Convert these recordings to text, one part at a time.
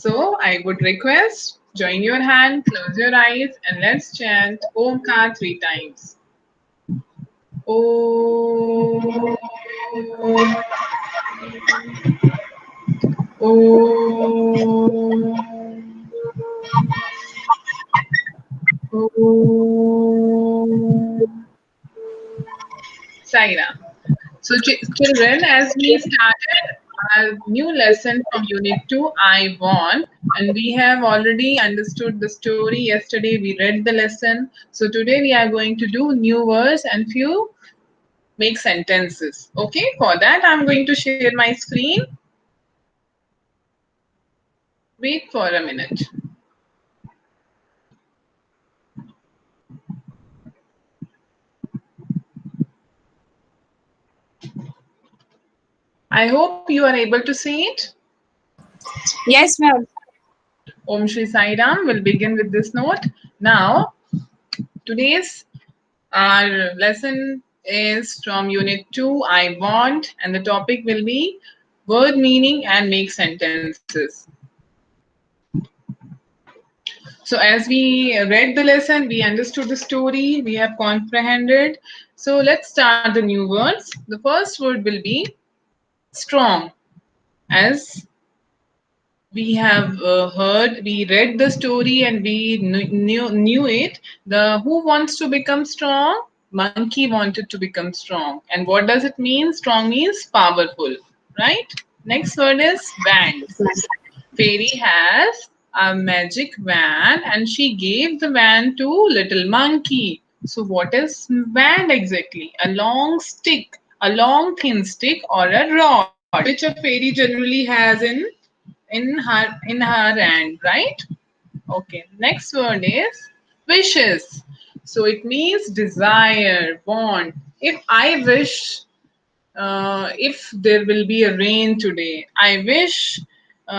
So I would request join your hand, close your eyes, and let's chant Omkar 3 times. Om. Om. Om. Saira. So, children, as we started our new lesson from Unit 2, I want, and we have already understood the story. Yesterday, we read the lesson. So, today, we are going to do new words and few make sentences. Okay, for that, I'm going to share my screen. Wait for a minute. I hope you are able to see it. Yes, ma'am. Om Shri Sai Ram will begin with this note. Now, today's our lesson is from Unit 2, I want, and the topic will be word meaning and make sentences. So, as we read the lesson, we understood the story, we have comprehended. So, let's start the new words. The first word will be strong. As we have heard, we read the story and we knew it. The who wants to become strong? Monkey wanted to become strong. And what does it mean? Strong means powerful, right? Next word is wand. Fairy has a magic wand and she gave the wand to little monkey. So what is wand exactly? A long stick, a long thin stick or a rod, which a fairy generally has in her hand, right? Okay. Next word is wishes. So it means desire, want. If I wish, if there will be a rain today, I wish.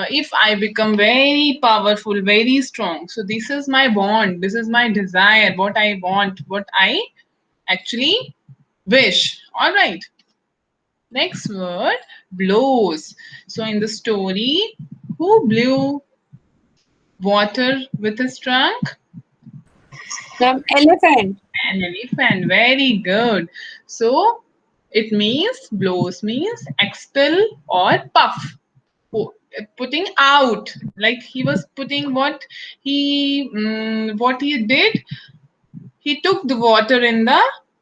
If I become very powerful, very strong. So this is my want. This is my desire. What I want. What I actually wish. All right. Next word blows. So in the story, who blew water with his trunk? Ma'am, elephant. An elephant. Very good. So it means blows means expel or puff. Putting out, like he was putting what he did. He took the water in the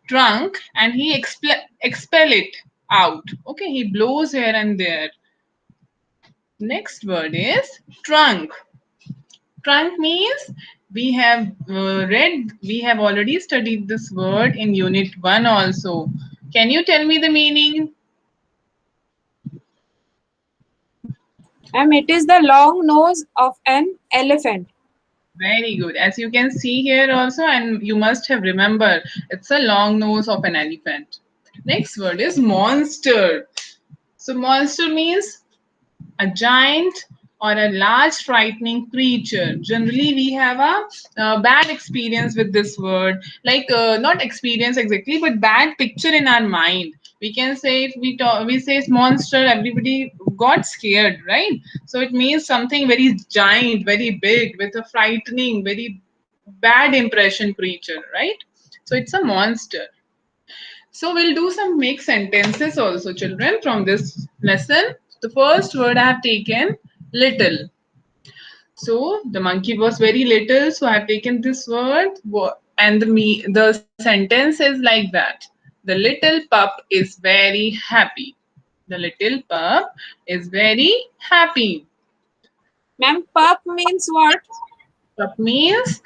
trunk and he expel it out. Okay, he blows here and there. Next word is trunk. Trunk means we have already studied this word in Unit 1 also. Can you tell me the meaning? Ma'am, it is the long nose of an elephant. Very good. As you can see here also, and you must have remembered, it's a long nose of an elephant. Next word is monster. So monster means a giant or a large frightening creature. Generally we have a bad experience with this word, like not experience exactly but bad picture in our mind. We can say if we say monster, everybody got scared, right? So it means something very giant, very big, with a frightening, very bad impression creature, right? So it's a monster. So we'll do some make sentences also, children, from this lesson. The first word I have taken little. So the monkey was very little, so I have taken this word and the sentence is like that. The little pup is very happy. The little pup is very happy. Ma'am, pup means what? Pup means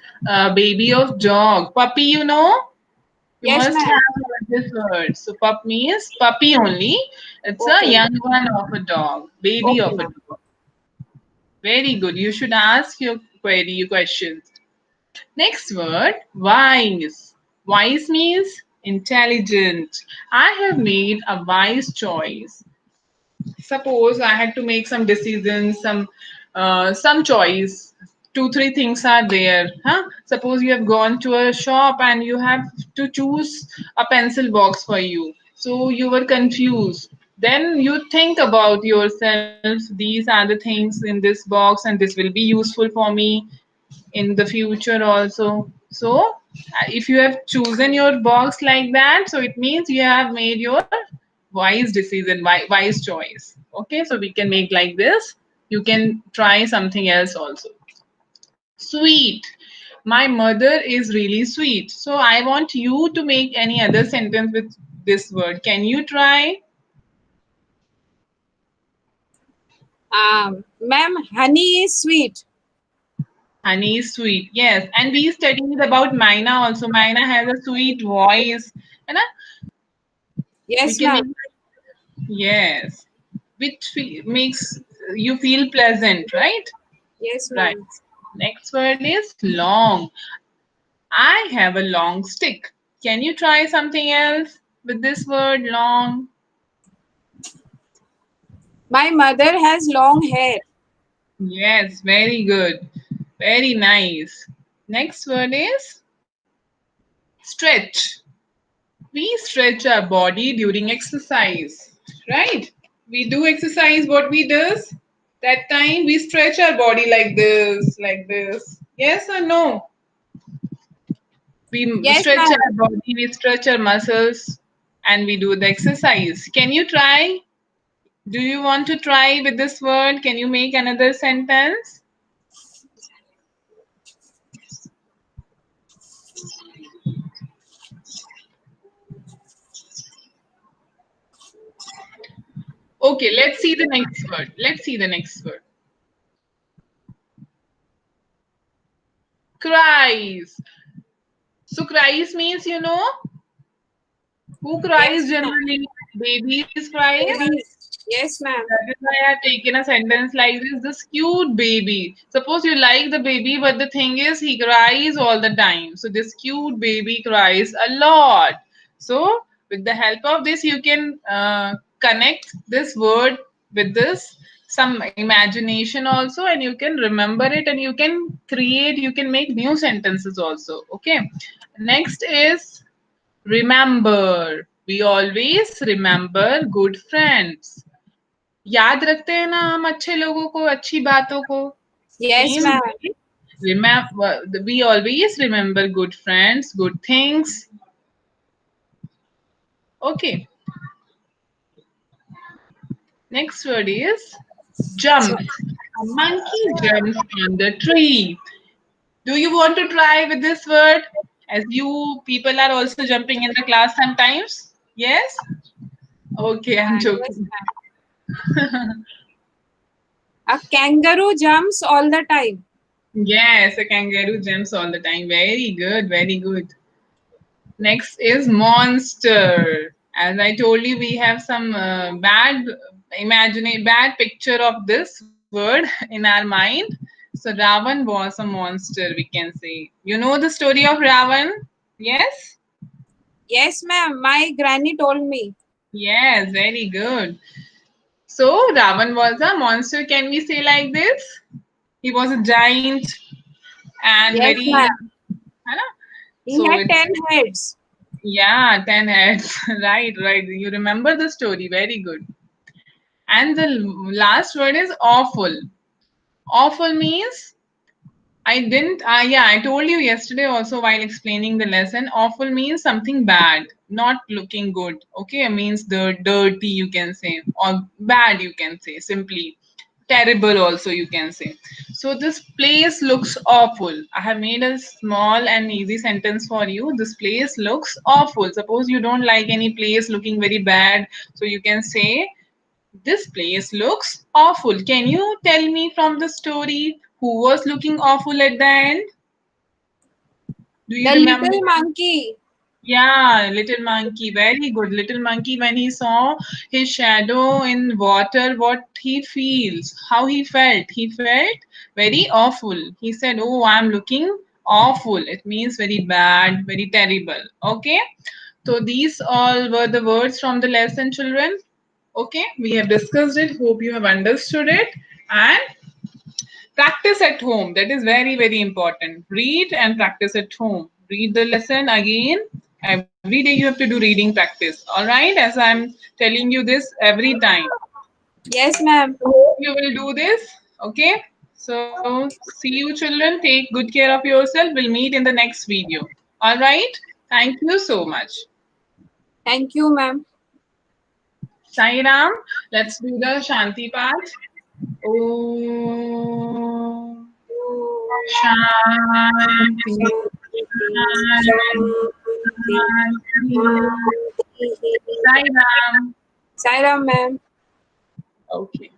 baby of dog. Puppy, you know? You Yes, must ma'am. have heard this word. So pup means puppy only. It's a Okay. young one of a dog, baby Okay, of a ma'am. dog. Very good. You should ask your questions. Next word, wise. Wise means intelligent. I have made a wise choice. Suppose I had to make some decisions, some choice. Two, three things are there. Huh? Suppose you have gone to a shop and you have to choose a pencil box for you. So you were confused then you think about yourself, these are the things in this box and this will be useful for me in the future also. So if you have chosen your box like that, so it means you have made your wise decision, wise choice. Okay, so we can make like this. You can try something else also. Sweet. My mother is really sweet. So I want you to make any other sentence with this word. Can you try? Ma'am, honey is sweet. Honey is sweet. Yes. And we studied about Maina also. Maina has a sweet voice. And we Yes, can make, ma'am. yes, which makes you feel pleasant, right? Yes, Right. ma'am. Next word is long. I have a long stick. Can you try something else with this word long? My mother has long hair. Yes, very good. Very nice. Next word is stretch. We stretch our body during exercise, right? We do exercise, what we does? That time we stretch our body like this, like this. Yes or no? We Yes, stretch ma'am. our body, we stretch our muscles, and we do the exercise. Can you try? Do you want to try with this word? Can you make another sentence? Okay, let's see the next word. Let's see the next word. Cries. So cries means, who cries Yes, ma'am. generally? Babies cries. Babies. Yes, ma'am. That is why I have taken a sentence like this cute baby. Suppose you like the baby, but the thing is, he cries all the time. So, this cute baby cries a lot. So, with the help of this, you can connect this word with this some imagination also, and you can remember it, and you can make new sentences also. Okay. Next is remember. We always remember good friends. याद रखते हैं ना हम अच्छे लोगों को, अच्छी बातों को. Yes, Means ma'am. we always remember good friends, good things. Okay. Next word is jump. A monkey jumps on the tree. Do you want to try with this word? As you people are also jumping in the class sometimes? Yes? Okay, I'm Yes, joking. ma'am. A kangaroo jumps all the time. Yes, a kangaroo jumps all the time. Very good, very good. Next is monster. As I told you, we have some bad picture of this word in our mind. So Ravan was a monster, we can say. You know the story of Ravan? Yes? Yes, ma'am. My granny told me. Yes, very good. So Ravan was a monster, can we say like this? He was a giant and Yes, very, ma'am. है ना? He So had it's 10 heads. yeah, 10 heads. Right, right. You remember the story. Very good. And the last word is awful. Awful means I didn't, yeah, I told you yesterday also while explaining the lesson. Awful means something bad, not looking good. Okay, it means the dirty, you can say, or bad, you can say, simply. Terrible, also, you can say. So, this place looks awful. I have made a small and easy sentence for you. This place looks awful. Suppose you don't like any place looking very bad, so you can say, this place looks awful. Can you tell me from the story who was looking awful at the end? Do you The remember? little monkey. Yeah, little monkey, very good. Little monkey, when he saw his shadow in water, what he feels, how he felt. He felt very awful. He said, oh, I'm looking awful. It means very bad, very terrible. Okay. So these all were the words from the lesson, children. Okay, we have discussed it. Hope you have understood it. And practice at home. That is very, very important. Read and practice at home. Read the lesson again Every day you have to do reading practice. All right, as I'm telling you this every time. Yes, ma'am. Hope you will do this. Okay. So see you children. Take good care of yourself. We'll meet in the next video. All right. Thank you so much. Thank you, ma'am. Sai Ram. Let's do the Shanti part. Om Shanti. Shanti. Shanti. Sai Ram. Sai Ram, ma'am. Okay.